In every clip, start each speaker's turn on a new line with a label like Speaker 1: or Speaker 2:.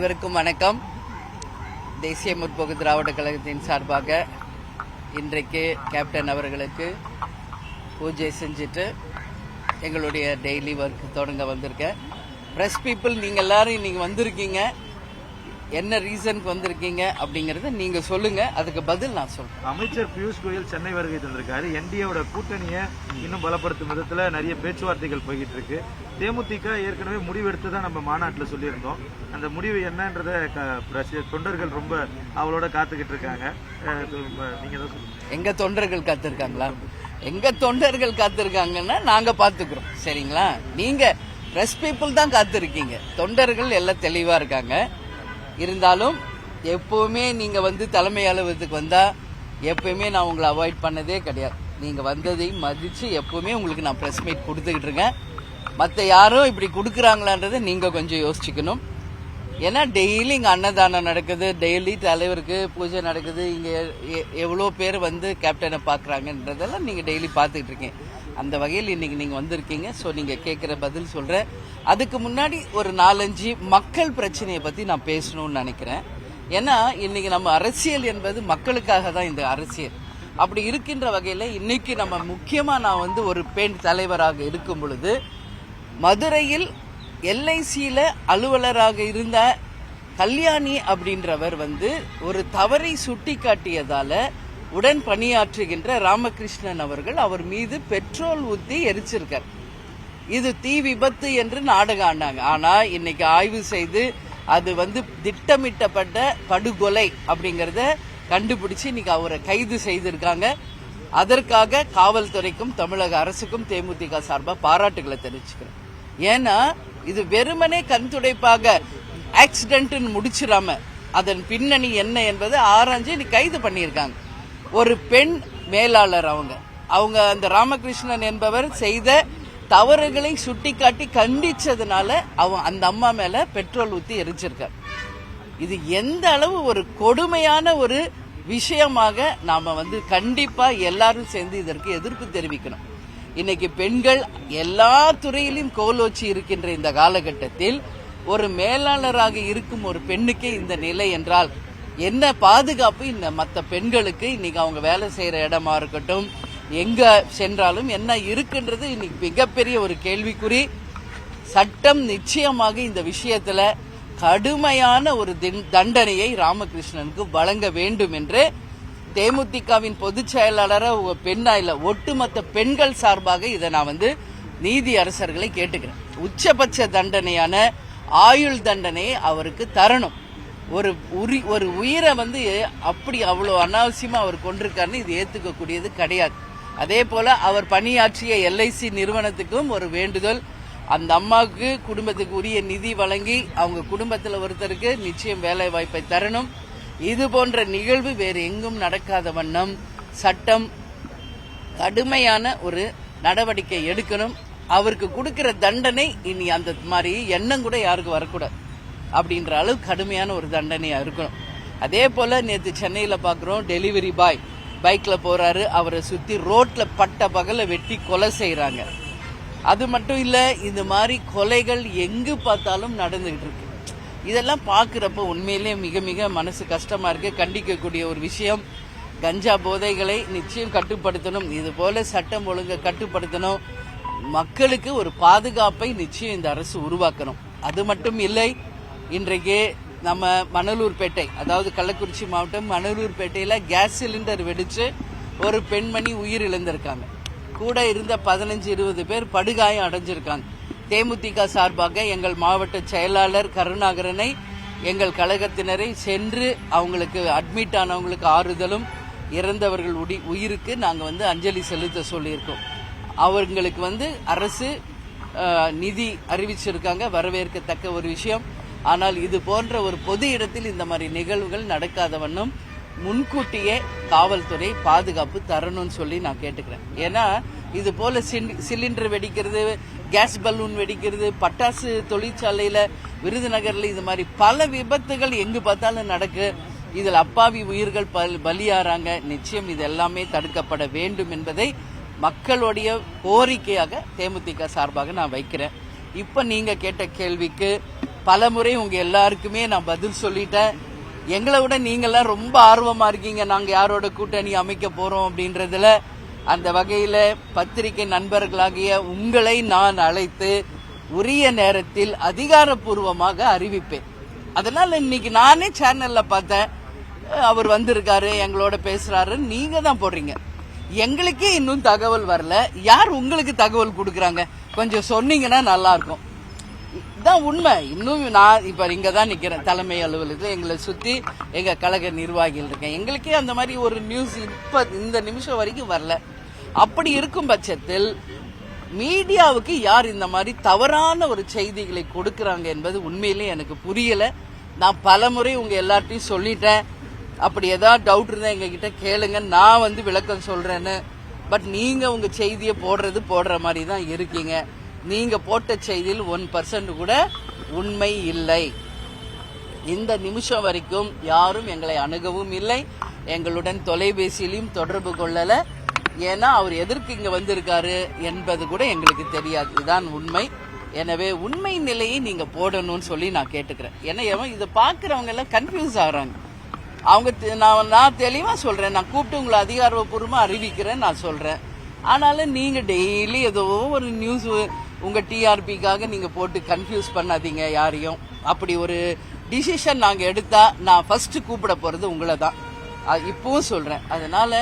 Speaker 1: அனைவருக்கும் வணக்கம். தேசிய முற்போக்கு திராவிட கழகத்தின் சார்பாக இன்றைக்கு கேப்டன் அவர்களுக்கு பூஜை செஞ்சுட்டு எங்களுடைய டெய்லி ஒர்க் தொடங்க வந்திருக்கேன். பிரஸ் பீப்புள் நீங்கள் எல்லாரும் இன்னைக்கு வந்திருக்கீங்க, என்ன ரீசனுக்கு வந்திருக்கீங்க அப்படிங்கறத நீங்க சொல்லுங்க, அதுக்கு பதில் நான் சொல்றேன்.
Speaker 2: அமைச்சர் பியூஷ் கோயல் சென்னை வருகை தந்திருக்காரு. என்டிஏவோட கூட்டணியை இன்னும் பலப்படுத்தும் விதத்துல நிறைய பேச்சுவார்த்தைகள் போய்கிட்டு இருக்கு. தேமுதிக ஏற்கனவே முடிவு எடுத்துதான் நம்ம மாநாட்டில் சொல்லியிருந்தோம். அந்த முடிவு என்னன்றத தொண்டர்கள் ரொம்ப அவளோட காத்துக்கிட்டு இருக்காங்க. நீங்க தான் சொல்லுங்க.
Speaker 1: எங்க தொண்டர்கள் காத்திருக்காங்களா? எங்க தொண்டர்கள் காத்திருக்காங்கன்னா நாங்க பாத்துக்கிறோம், சரிங்களா? நீங்க பிரஸ் பீப்புள் தான் காத்திருக்கீங்க, தொண்டர்கள் எல்லாம் தெளிவா இருக்காங்க. இருந்தாலும் எப்பவுமே நீங்க தலைமை அலுவலகத்துக்கு வந்தா எப்பவுமே நான் உங்களை அவாய்ட் பண்ணதே கிடையாது. நீங்க வந்ததையும் மதிச்சு எப்பவுமே உங்களுக்கு நான் பிரஸ் மீட் கொடுத்துக்கிட்டு இருக்கேன். மற்ற யாரும் இப்படி கொடுக்குறாங்களான்றதை நீங்க கொஞ்சம் யோசிச்சுக்கணும். ஏன்னா டெய்லி இங்க அன்னதானம் நடக்குது, டெய்லி தலைவருக்கு பூஜை நடக்குது, இங்க எவ்வளோ பேர் கேப்டனை பாக்குறாங்கன்றதெல்லாம் நீங்க டெய்லி பார்த்துக்கிட்டு இருக்கீங்க. அந்த வகையில் இன்னைக்கு நீங்க வந்திருக்கீங்க. ஸோ நீங்க கேட்கிற பதில் சொல்றேன். அதுக்கு முன்னாடி ஒரு 4-5 மக்கள் பிரச்சனையை பத்தி நான் பேசணும்னு நினைக்கிறேன். ஏன்னா இன்னைக்கு நம்ம அரசியல் என்பது மக்களுக்காக தான் இந்த அரசியல். அப்படி இருக்கின்ற வகையில இன்னைக்கு நம்ம முக்கியமா நான் ஒரு பெண் தலைவராக இருக்கும் பொழுது மதுரையில் எல்ஐசியில அலுவலராக இருந்த கல்யாணி அப்படின்றவர் ஒரு தவறை சுட்டி காட்டியதால உடன் பணியாற்றுகின்ற ராமகிருஷ்ணன் அவர்கள் அவர் மீது பெட்ரோல் ஊத்தி எரிச்சிருக்கார். இது தீ விபத்து என்று நாடகம் ஆனாங்க. ஆனா இன்னைக்கு ஆய்வு செய்து அது திட்டமிட்டப்பட்ட படுகொலை அப்படிங்கறத கண்டுபிடிச்சு இன்னைக்கு அவரை கைது செய்திருக்காங்க. அதற்காக காவல்துறைக்கும் தமிழக அரசுக்கும் தேமுதிக சார்பா பாராட்டுகளை தெரிவிச்சுக்கிறேன். ஏன்னா இது வெறுமனே கண்துடைப்பாக ஆக்சிடென்ட் முடிச்சிடாம அதன் பின்னணி என்ன என்பதை ஆராய்ஞ்சு இன்னைக்கு கைது பண்ணியிருக்காங்க. ஒரு பெண் மேலாளர் அவங்க அந்த ராமகிருஷ்ணன் என்பவர் செய்த தவறுகளை சுட்டிக்காட்டி கண்டிச்சதுனால அந்த அம்மா மேல பெட்ரோல் ஊத்தி எரிச்சிருக்கார். இது எந்த அளவு ஒரு கொடுமையான ஒரு விஷயமாக நாம கண்டிப்பா எல்லாரும் சேர்ந்து இதற்கு எதிர்ப்பு தெரிவிக்கணும். இன்னைக்கு பெண்கள் எல்லா துறையிலும் கோலோச்சி இருக்கின்ற இந்த காலகட்டத்தில் ஒரு மேலாளராக இருக்கும் ஒரு பெண்ணுக்கே இந்த நிலை என்றால் என்ன பாதுகாப்பு இந்த மற்ற பெண்களுக்கு? இன்னைக்கு அவங்க வேலை செய்யற இடமா இருக்கட்டும், எங்க சென்றாலும் என்ன இருக்குன்றது இன்னைக்கு மிகப்பெரிய ஒரு கேள்விக்குறி. சட்டம் நிச்சயமாக இந்த விஷயத்துல கடுமையான ஒரு தண்டனையை ராமகிருஷ்ணனுக்கு வழங்க வேண்டும் என்று தேமுதிகவின் பொதுச் செயலாளராக பெண்ணா இல்ல ஒட்டுமொத்த பெண்கள் சார்பாக இதை நான் நீதி அரசர்களை கேட்டுக்கிறேன். உச்சபட்ச தண்டனையான ஆயுள் தண்டனையை அவருக்கு தரணும். ஒரு உயிரை அப்படி அவ்வளவு அனாவசியமா அவர் கொண்டிருக்காருன்னு இது ஏத்துக்கக்கூடியது கிடையாது. அதே போல அவர் பணியாற்றிய எல்ஐசி நிறுவனத்துக்கும் ஒரு வேண்டுதல், அந்த அம்மாவுக்கு குடும்பத்துக்கு உரிய நிதி வழங்கி அவங்க குடும்பத்தில் ஒருத்தருக்கு நிச்சயம் வேலை வாய்ப்பை தரணும். இது போன்ற நிகழ்வு வேறு எங்கும் நடக்காத வண்ணம் சட்டம் கடுமையான ஒரு நடவடிக்கை எடுக்கணும். அவருக்கு கொடுக்கிற தண்டனை இனி அந்த மாதிரி எண்ணம் கூட யாருக்கு வரக்கூடாது அப்படின்ற அளவு கடுமையான ஒரு தண்டனையா இருக்கணும். அதே போல நேற்று சென்னையில பாக்குறோம், டெலிவரி பாய் பைக்ல போறாரு, அவரை சுத்தி ரோட்ல பட்ட பகல வெட்டி கொலை செய்யறாங்க. அது மட்டும் இல்ல, இந்த மாதிரி கொலைகள் எங்கு பார்த்தாலும் நடந்துகிட்டு இருக்கு. இதெல்லாம் பாக்குறப்ப உண்மையிலே மிக மிக மனசு கஷ்டமா இருக்கு. கண்டிக்கக்கூடிய ஒரு விஷயம். கஞ்சா போதைகளை நிச்சயம் கட்டுப்படுத்தணும். இது போல சட்டம் ஒழுங்கை கட்டுப்படுத்தணும். மக்களுக்கு ஒரு பாதுகாப்பை நிச்சயம் இந்த அரசு உருவாக்கணும். அது மட்டும் இல்லை, இன்றைக்கு நம்ம மணலூர்பேட்டை, அதாவது கள்ளக்குறிச்சி மாவட்டம் மணலூர்பேட்டையில கேஸ் சிலிண்டர் வெடிச்சு ஒரு பெண்மணி உயிர் இழந்திருக்காங்க. கூட இருந்த 15-20 பேர் படுகாயம் அடைஞ்சிருக்காங்க. தேமுதிக சார்பாக எங்கள் மாவட்ட செயலாளர் கருணாகரனை, எங்கள் கழகத்தினரை சென்று அவங்களுக்கு அட்மிட் ஆனவங்களுக்கு ஆறுதலும், இறந்தவர்கள் உயிருக்கு நாங்க அஞ்சலி செலுத்த சொல்லியிருக்கோம். அவங்களுக்கு அரசு நிதி அறிவிச்சிருக்காங்க, வரவேற்கத்தக்க ஒரு விஷயம். ஆனால் இது போன்ற ஒரு பொது இடத்தில் இந்த மாதிரி நிகழ்வுகள் நடக்காத வண்ணம் முன்கூட்டியே காவல்துறை பாதுகாப்பு தரணும்னு சொல்லி நான் கேட்டுக்கிறேன். ஏன்னா இது போல சிலிண்டர் வெடிக்கிறது, கேஸ் பலூன் வெடிக்கிறது, பட்டாசு தொழிற்சாலையில விருதுநகர்ல இது மாதிரி பல விபத்துகள் எங்கு பார்த்தாலும் நடக்கு. இதில் அப்பாவி உயிர்கள் பலியாறாங்க. நிச்சயம் இது எல்லாமே தடுக்கப்பட வேண்டும் என்பதை மக்களுடைய கோரிக்கையாக தேமுதிக சார்பாக நான் வைக்கிறேன். இப்ப நீங்க கேட்ட கேள்விக்கு பலமுறை உங்க எல்லாருக்குமே நான் பதில் சொல்லிட்டேன். எங்களை விட நீங்கெல்லாம் ரொம்ப ஆர்வமா இருக்கீங்க நாங்க யாரோட கூட்டணி அமைக்க போறோம் அப்படின்றதுல. அந்த வகையில பத்திரிகை நண்பர்களாகிய உங்களை நான் அழைத்து உரிய நேரத்தில் அதிகாரப்பூர்வமாக அறிவிப்பேன். அதனால இன்னைக்கு நானே சேனல்ல பார்த்தேன், அவர் வந்திருக்காரு எங்களோட பேசுறாரு, நீங்க தான் போடுறீங்க. எங்களுக்கே இன்னும் தகவல் வரல. யார் உங்களுக்கு தகவல் கொடுக்கறாங்க? கொஞ்சம் சொன்னீங்கன்னா நல்லா இருக்கும். இதுதான் உண்மை. இன்னும் நான் இப்ப இங்க தான் நிக்கிறேன் தலைமை அலுவலகத்தில். எங்களை சுத்தி எங்க கழக நிர்வாகிகள் இருக்கேன். எங்களுக்கே அந்த மாதிரி ஒரு நியூஸ் இப்ப இந்த நிமிஷம் வரைக்கும் வரல. அப்படி இருக்கும் பட்சத்தில் மீடியாவுக்கு யார் இந்த மாதிரி தவறான ஒரு செய்திகளை கொடுக்கறாங்க என்பது உண்மையிலேயே எனக்கு புரியல. நான் பலமுறை உங்க எல்லார்ட்டையும் சொல்லிட்டேன். அப்படி ஏதாவது டவுட் இருந்தா எங்க கிட்ட கேளுங்க, நான் விளக்கம் சொல்றேன்னு. பட் நீங்க உங்க செய்தியை போடுற மாதிரி தான் இருக்கீங்க. நீங்க போட்ட செய்தியில் 1% கூட உண்மை இல்லை. இந்த நிமிஷம் வரைக்கும் யாரும் எங்களை அணுகவும் இல்லை, எங்களுடன் தொலைபேசியிலும் தொடர்பு கொள்ளல. ஏன்னா அவர் எதற்கு இங்க வந்திருக்காரு என்பது கூட எங்களுக்கு தெரியாது. இதுதான் உண்மை. எனவே உண்மை நிலையை நீங்க போடணும்னு சொல்லி நான் கேட்டுக்கிறேன். ஏன்னா இதை பாக்குறவங்க எல்லாம் கன்ஃபியூஸ் ஆகுறாங்க. அவங்க நான் தெளிவா சொல்றேன், நான் கூப்பிட்டு உங்களை அதிகாரப்பூர்வமா அறிவிக்கிறேன் நான் சொல்றேன். ஆனாலும் நீங்க டெய்லி ஏதோ ஒரு நியூஸ் உங்க டிஆர்பிக்காக நீங்க போட்டு கன்ஃபியூஸ் பண்ணாதீங்க யாரையும். அப்படி ஒரு டிசிஷன் நாங்க எடுத்தா நான் ஃபர்ஸ்ட் கூப்பிட போறது உங்களை தான். இப்பவும் சொல்றேன். அதனால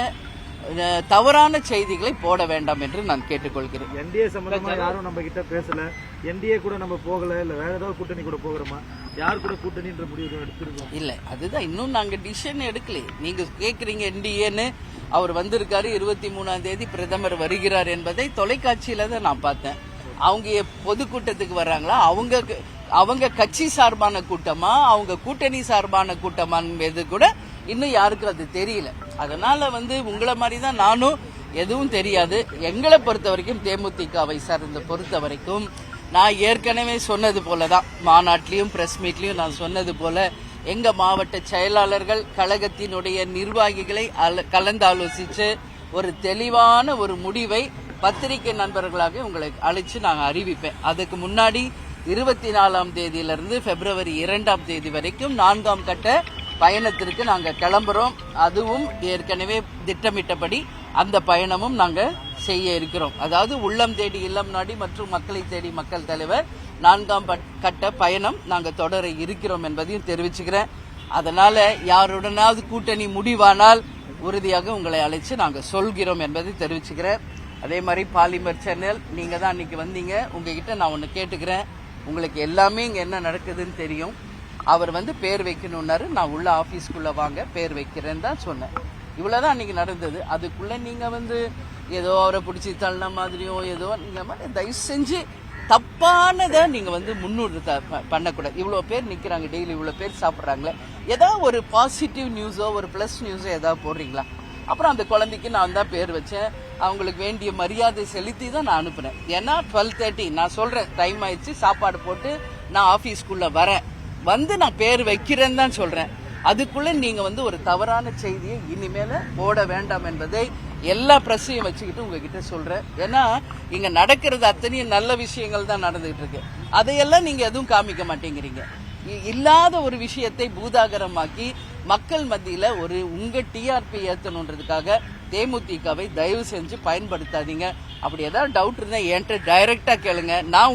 Speaker 1: தவறான செய்திகளை போட வேண்டாம் என்று நான் கேட்டுக்கொள்கிறேன்.
Speaker 2: என்டிஏ சம்பந்தமா யாரும் நம்ம கிட்ட பேசல. என்டிஏ கூட நம்ம போகல, இல்ல வேற ஏதாவது கூட்டணி கூட போகிறோமா? யார் கூட கூட்டணின்ற முடிவு எடுத்திருக்கோம்?
Speaker 1: இல்ல, அதுதான் இன்னும் நாங்க டிசிஷன் எடுக்கல. நீங்க கேக்குறீங்க என்டிஏன்னு. அவர் வந்திருக்காரு, 23ஆம் தேதி பிரதமர் வருகிறார் என்பதை தொலைக்காட்சியில தான் நான் பார்த்தேன். அவங்க பொதுக்கூட்டத்துக்கு வர்றாங்களா, அவங்க கட்சி சார்பான கூட்டமா, அவங்க கூட்டணி சார்பான கூட்டமான்னு கூட இன்னும் யாருக்கும் அது தெரியல. அதனால உங்களை மாதிரி தான் நானும் எதுவும் தெரியாது. எங்களை பொறுத்த வரைக்கும் தேமுதிகவை சார்ந்த பொறுத்த வரைக்கும் நான் ஏற்கனவே சொன்னது போலதான், மாநாட்டிலையும் பிரஸ் மீட்லயும் நான் சொன்னது போல, எங்க மாவட்ட செயலாளர்கள் கழகத்தினுடைய நிர்வாகிகளை கலந்தாலோசிச்சு ஒரு தெளிவான ஒரு முடிவை பத்திரிகை நண்பர்களாக உங்களை அழைச்சு நான் அறிவிப்பேன். அதுக்கு முன்னாடி 24ஆம் தேதியிலிருந்து பிப்ரவரி 2ஆம் தேதி வரைக்கும் 4ஆம் கட்ட பயணத்திற்கு நாங்க கிளம்புறோம். அதுவும் ஏற்கனவே திட்டமிட்டபடி அந்த பயணமும் நாங்க செய்ய இருக்கிறோம். அதாவது உள்ளம் தேடி இல்லம் நாடி மற்றும் மக்களை தேடி மக்கள் தலைவர் 4ஆம் கட்ட பயணம் நாங்க தொடர இருக்கிறோம் என்பதையும் தெரிவிச்சுக்கிறேன். அதனால யாருடனாவது கூட்டணி முடிவானால் உறுதியாக உங்களை அழைச்சு நாங்க சொல்கிறோம் என்பதை தெரிவிச்சுக்கிறேன். அதே மாதிரி பாலிமர் சேனல், நீங்க தான் அன்னைக்கு வந்தீங்க. உங்ககிட்ட நான் ஒன்னு கேட்டுக்கிறேன். உங்களுக்கு எல்லாமே இங்க என்ன நடக்குதுன்னு தெரியும். அவர் பேர் வைக்கணும்னாரு. நான் உள்ள ஆபீஸ்க்குள்ள வாங்க பேர் வைக்கிறேன்னு தான் சொன்னேன். இவ்வளவுதான் அன்னைக்கு நடந்தது. அதுக்குள்ள நீங்க ஏதோ அவரை பிடிச்சி தள்ளின மாதிரியும் ஏதோ நீங்க மாதிரி தயவு செஞ்சு தப்பானதை நீங்க முன்னூறு பண்ணக்கூடாது. இவ்வளவு பேர் நிக்கிறாங்க, டெய்லி இவ்வளவு பேர் சாப்பிடுறாங்களே, ஏதாவது ஒரு பாசிட்டிவ் நியூஸோ ஒரு பிளஸ் நியூஸோ ஏதாவது போடுறீங்களா? அப்புறம் அந்த குழந்தைக்கு நான் தான் பேர் வச்சேன். அவங்களுக்கு வேண்டிய மரியாதை செலுத்தி தான் நான் அனுப்புனேன். ஏன்னா 12:30 நான் சொல்றேன், டைம் ஆயிடுச்சு, சாப்பாடு போட்டு நான் ஆபீஸ்க்குள்ள வரேன், நான் பேர் வைக்கிறேன்னு தான் சொல்றேன். அதுக்குள்ள நீங்க ஒரு தவறான செய்தியை இனிமேல போட வேண்டாம் என்பதை எல்லா பிரச்சனையும் வச்சுக்கிட்டு உங்ககிட்ட சொல்றேன். ஏன்னா இங்க நடக்கிறது அத்தனையும் நல்ல விஷயங்கள் தான் நடந்துகிட்டு இருக்கு. அதையெல்லாம் நீங்க எதுவும் காமிக்க மாட்டேங்கிறீங்க. இல்லாத ஒரு விஷயத்தை பூதாகரமாக்கி மக்கள் மத்தியில உங்க டிஆர்பி ஏத்தணுன்றதுக்காக தேமுதிகவை தயவு செஞ்சு பயன்படுத்தாதீங்க. அப்படி ஏதாவது டவுட் இருந்தா என்கிட்ட டைரக்டா கேளுங்க. நான்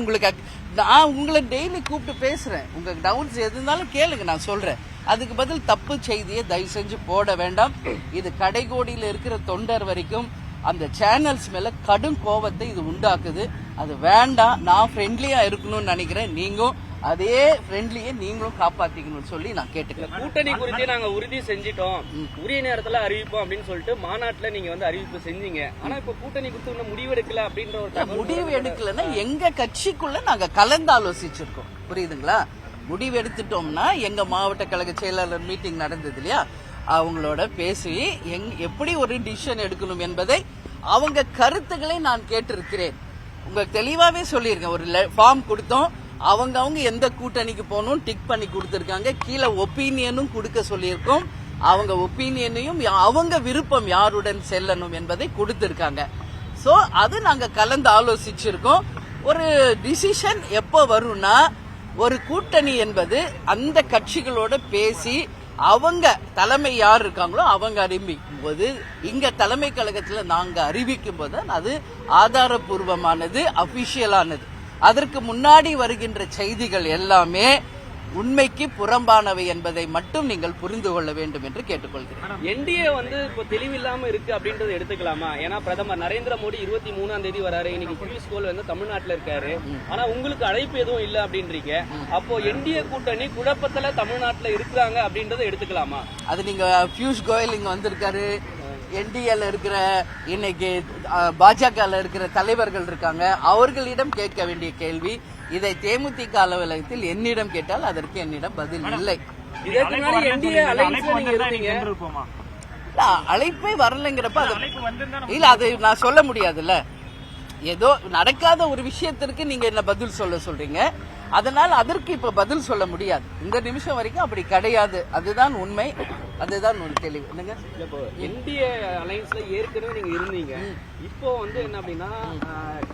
Speaker 1: உங்களை டெய்லி கூப்பிட்டு பேசுறேன். உங்க டவுட்ஸ் எது இருந்தாலும் கேளுங்க, நான் சொல்றேன். அதுக்கு பதில் தப்பு செய்தியை தயவு செஞ்சு போட வேண்டாம். இது கடைகோடியில் இருக்கிற தொண்டர் வரைக்கும் அந்த சேனல்ஸ் மேல கடும் கோபத்தை இது உண்டாக்குது. அது வேண்டாம். நான் ஃப்ரெண்ட்லியா இருக்கணும்னு நினைக்கிறேன். நீங்களும் அதே ஃப்ரெண்ட்லியை நீங்களும் காப்பாத்திக்கணும்னு சொல்லி நான் கேட்டுக்கிறேன்.
Speaker 3: கூட்டணி குறித்து நாங்க உறுதி செஞ்சிட்டோம், உரிய நேரத்துல அறிவிப்போம் அப்படின்னு சொல்லிட்டு மாநாட்டுல நீங்க அறிவிப்பு செஞ்சீங்க. ஆனா இப்ப கூட்டணி குறித்து இன்னும் முடிவெடுக்கல அப்படின்ற ஒரு
Speaker 1: முடிவு எடுக்கலன்னா எங்க கட்சிக்குள்ள நாங்க கலந்து ஆலோசிச்சிருக்கோம். புரியுதுங்களா? முடிவு எடுத்துட்டோம்னா எங்க மாவட்ட கழக செயலாளர் மீட்டிங் நடந்தது இல்லையா, அவங்களோட பேசி எப்படி ஒரு டிசிஷன் எடுக்கணும் என்பதை அவங்க கருத்துக்களை நான் கேட்டிருக்கிறேன். உங்களுக்கு தெளிவாவே சொல்லியிருக்கேன். ஒரு ஃபார்ம் கொடுத்தோம், அவங்க எந்த கூட்டணிக்கு போகணும் டிக் பண்ணி கொடுத்திருக்காங்க. கீழே ஒப்பீனியனும் கொடுக்க சொல்லியிருக்கோம். அவங்க ஒப்பீனியனையும் அவங்க விருப்பம் யாருடன் செல்லணும் என்பதை கொடுத்திருக்காங்க. சோ அது நாங்க கலந்து ஆலோசிச்சிருக்கோம். ஒரு டிசிஷன் எப்போ வரும்னா ஒரு கூட்டணி என்பது அந்த கட்சிகளோட பேசி அவங்க தலைமை யார் இருக்காங்களோ அவங்க அறிவிக்கும் போது, இங்க தலைமை கழகத்துல நாங்க அறிவிக்கும் போது அது ஆதாரபூர்வமானது, அபிஷியலானது. அதற்கு முன்னாடி வருகின்ற செய்திகள் எல்லாமே உண்மைக்கு புறம்பானவை என்பதை மட்டும் நீங்கள் புரிந்து கொள்ள வேண்டும் என்று கேட்டுக்கொள்கிறேன்.
Speaker 3: என்டிஏ வந்து இப்போ தெளிவில்லாம இருக்கு அப்படின்றத எடுத்துக்கலாமா? ஏன்னா பிரதமர் நரேந்திர மோடி 23ஆம் தேதி வராரு, இன்னைக்கு பியூஷ் கோயல் வந்து தமிழ்நாட்டுல இருக்காரு, ஆனா உங்களுக்கு அழைப்பு எதுவும் இல்ல அப்படின்றீங்க. அப்போ என்டிஏ கூட்டணி குழப்பத்துல தமிழ்நாட்டுல இருக்கிறாங்க அப்படின்றத எடுத்துக்கலாமா?
Speaker 1: அது நீங்க பியூஷ் கோயல் இங்க வந்திருக்காரு, என்டிஏல இருக்கிற இன்னைக்கு பாஜகல இருக்கிற தலைவர்கள் இருக்காங்க, அவர்களிடம் கேட்க வேண்டிய கேள்வி. இதை தேமுதிக அலுவலகத்தில் என்னிடம் கேட்டால் அதற்கு என்னிடம் பதில் இல்லை.
Speaker 3: இதற்கு முன்னாடி என்டிஏ அலைன்ஸ்ல நீங்க இருந்தீங்க.
Speaker 1: அழைப்பே வரலைங்கிறப்ப இல்ல, அது நான் சொல்ல முடியாதுல்ல. ஏதோ நடக்காத ஒரு விஷயத்திற்கு நீங்க என்ன பதில் சொல்றீங்க. அதனால அதற்கு இப்ப பதில் சொல்ல முடியாது. இந்த நிமிஷம் வரைக்கும் அப்படி கிடையாது. அதுதான் உண்மை, அதுதான் ஒரு தெளிவு. என்னங்க,
Speaker 3: இப்போ என்டிஏ அலைன்ஸ்ல ஏற்கனவே நீங்க இருந்தீங்க. இப்போ வந்து என்ன அப்படின்னா,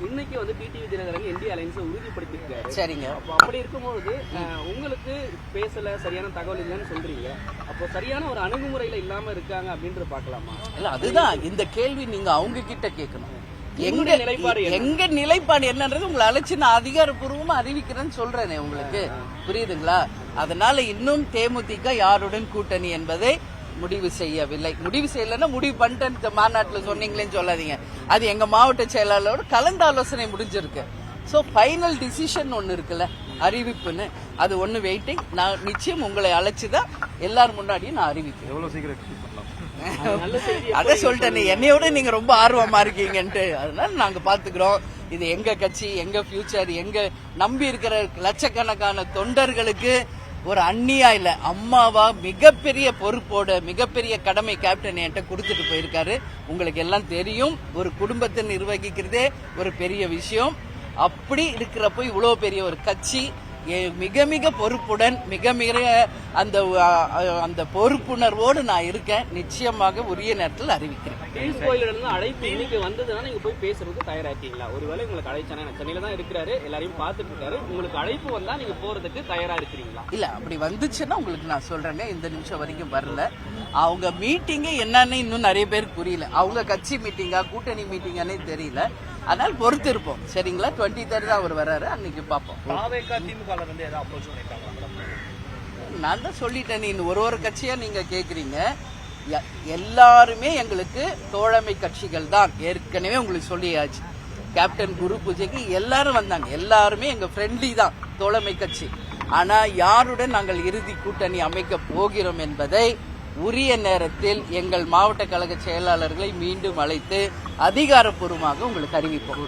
Speaker 3: இன்னைக்கு வந்து டிடிவி தினகரன் என்டிஏ அலைன்ஸை உறுதிப்படுத்திருக்காரு.
Speaker 1: சரிங்க.
Speaker 3: அப்போ அப்படி இருக்கும்போது உங்களுக்கு பேசல, சரியான தகவல் இல்லைன்னு சொல்றீங்க. அப்போ சரியான ஒரு அணுகுமுறையில இல்லாம இருக்காங்க அப்படின்ற பாக்கலாமா?
Speaker 1: இல்ல, அதுதான் இந்த கேள்வி நீங்க அவங்க கிட்ட கேட்கணும். எங்க நிலைப்பாடு என்னன்றது உங்களை அழைச்சு நான் அதிகாரப்பூர்வமா அறிவிக்கிறேன்னு சொல்றேனே உங்களுக்கு, புரியுதுங்களா? அதனால இன்னும் தேமுதிக யாருடன் கூட்டணி என்பதை முடிவு செய்யவில்லை. முடிவு செய்யலன்னா முடிவு பண்ணிட்டு மாநாட்டில் சொன்னீங்களேன்னு சொல்லாதீங்க. அது எங்க மாவட்ட செயலாளரோட கலந்து ஆலோசனை முடிஞ்சிருக்கு. சோ ஃபைனல் டிசிஷன் ஒன்னு இருக்குல்ல, அறிவிப்புன்னு, அது ஒன்னு வெயிட்டிங். நான் நிச்சயம் உங்களை அழைச்சுதான் எல்லாரும் முன்னாடியும் நான் அறிவிப்பேன்.
Speaker 2: எவ்வளவு சீக்கிரம்
Speaker 1: அத சொல்லிட்டேன், என்னையோட நீங்க ரொம்ப ஆர்வமா இருக்கீங்கன்ட்டு. அதனால நாங்க பாத்துக்கிறோம். இது எங்க கட்சி, எங்க ஃபியூச்சர், எங்க நம்பி இருக்கிற லட்சக்கணக்கான தொண்டர்களுக்கு ஒரு அந்நியா இல்ல, அம்மாவா மிகப்பெரிய பொறுப்போட மிகப்பெரிய கடமை கேப்டன் என்கிட்ட கொடுத்துட்டு போயிருக்காரு. உங்களுக்கு எல்லாம் தெரியும், ஒரு குடும்பத்தை நிர்வகிக்கிறதே ஒரு பெரிய விஷயம். அப்படி இருக்கிறப்போ இவ்வளவு பெரிய ஒரு கட்சி மிக மிக பொறுப்புடன் மிக மிக அந்த பொறுப்புணர்வோடு நான் இருக்கேன். நிச்சயமாக உரிய நேரத்தில் அறிவிக்கிறேன்.
Speaker 3: பியூஷ் கோயலிடம் அழைப்பு இன்னைக்கு வந்ததுன்னா நீங்க போய் பேசுறதுக்கு தயாராக்கீங்களா? ஒருவேளை உங்களுக்கு அழைச்சானே, சென்னையில தான் இருக்கிறாரு, எல்லாரையும் பார்த்துட்டு இருக்காரு, உங்களுக்கு அழைப்பு வந்தா நீங்க போறதுக்கு தயாரா இருக்கிறீங்களா?
Speaker 1: இல்ல, அப்படி வந்துச்சுன்னா உங்களுக்கு நான் சொல்றேங்க. இந்த நிமிஷம் வரைக்கும் வரல. அவங்க மீட்டிங்கே என்னன்னு இன்னும் நிறைய பேருக்கு புரியல. அவங்க கட்சி மீட்டிங்கா கூட்டணி மீட்டிங்கானே தெரியல. அதனால பொறுத்து இருப்போம். சரிங்களா? 23 தான் அவர் வர்றாரு, அன்னைக்கு பார்ப்போம். நான் தான் சொல்லிட்டேன். நீ ஒரு கட்சியா நீங்க கேக்குறீங்க. எல்லாருமே எங்களுக்கு தோழமை கட்சிகள் தான். ஏற்கனவே உங்களுக்கு சொல்லியாச்சு. கேப்டன் குரு பூஜைக்கு எல்லாரும் வந்தாங்க. எல்லாருமே எங்க ஃப்ரெண்ட்லி தான், தோழமை கட்சி. ஆனா யாருடன் நாங்கள் இறுதி கூட்டணி அமைக்க போகிறோம் என்பதை உரிய நேரத்தில் எங்கள் மாவட்ட கழக செயலாளர்களை மீண்டும் அழைத்து அதிகாரப்பூர்வமாக உங்களுக்கு அறிவிப்போம்.